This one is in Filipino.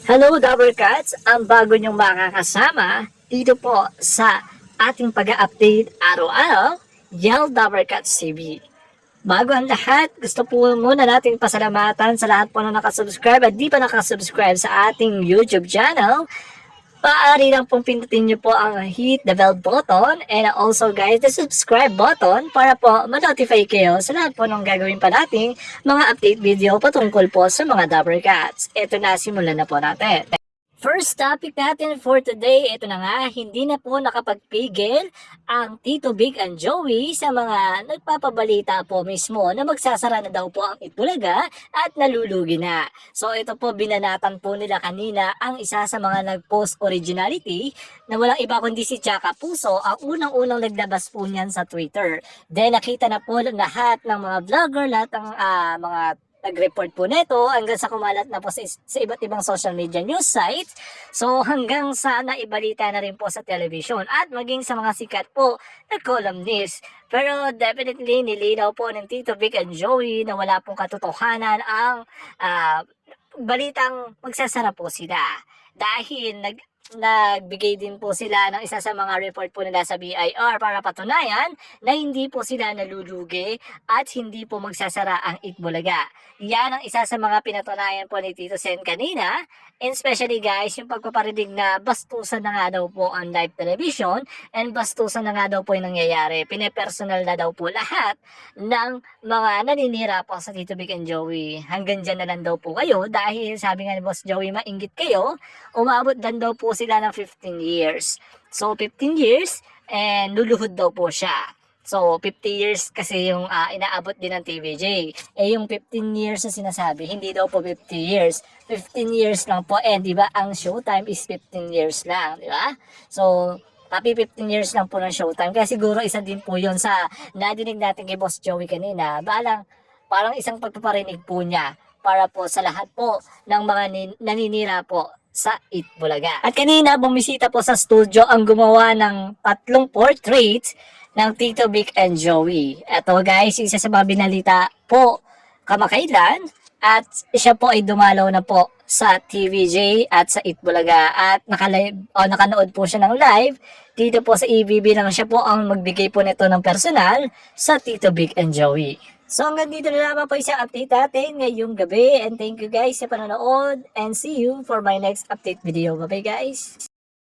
Hello, Dabber Cats! Ang bago niyong makakasama dito po sa ating pag-update araw-araw, Yell Dabber Cats TV. Bago ang lahat, gusto po muna natin pasalamatan sa lahat po na nakasubscribe at di pa nakasubscribe sa ating YouTube channel. Maaari lang pong pindutin nyo po ang hit the bell button and also guys the subscribe button para po ma-notify kayo sa lahat po ng gagawin pa nating mga update video patungkol po sa mga Dabber Cats. Ito na, simulan na po natin. First topic natin for today, ito na nga, hindi na po nakapagpigil ang Tito Big and Joey sa mga nagpapabalita po mismo na magsasara na daw po ang Itbulaga at nalulugi na. So ito po, binanatan po nila kanina ang isa sa mga nag-post originality na walang iba kundi si Chaka Puso, ang unang-unang naglabas po niyan sa Twitter. Then nakita na po lahat ng mga vlogger, lahat ng mga nag-report po nito hanggang sa kumalat na po sa iba't ibang social media news sites. So hanggang sa naibalita na rin po sa television at maging sa mga sikat po na columnist. Pero definitely nilinaw po ng Tito Vic and Joey na wala pong katotohanan ang balitang magsasara po sila. Dahil nagbigay din po sila ng isa sa mga report po nila sa BIR para patunayan na hindi po sila nalulugi at hindi po magsasara ang Itbulaga. Yan ang isa sa mga pinatunayan po ni Tito Sen kanina, and especially guys, yung pagpaparinig na bastusan na nga daw po ang live television and bastusan na nga daw po yung nangyayari. Pinepersonal na daw po lahat ng mga naninira po sa Tito Big and Joey. Hanggang dyan na lang daw po kayo dahil sabi nga ni Boss Joey, mainggit kayo, umabot dan daw po sila ng 15 years. So 15 years and luluhod daw po siya. So 50 years kasi yung inaabot din ng TVJ. Eh yung 15 years na sinasabi, hindi daw po 50 years. 15 years lang po. Di ba ang showtime is 15 years lang, di ba? So tapi 15 years lang po ng showtime. Kaya siguro isa din po yun sa nadinig natin kay Boss Joey kanina. Parang isang pagpaparinig po niya para po sa lahat po ng mga naninira po sa Itbulaga. At kanina bumisita po sa studio ang gumawa ng 3 portraits ng Tito Vic and Joey. Ito guys, isa sa mga binalita po kamakailan at siya po ay dumalaw na po sa TVJ at sa Itbulaga at nakanood po siya ng live dito po sa EBB nang siya po ang magbigay po nito ng personal sa Tito Vic and Joey. So hanggang dito na lamang po isang update natin ngayong gabi and thank you guys sa panonood and see you for my next update video. Bye bye guys!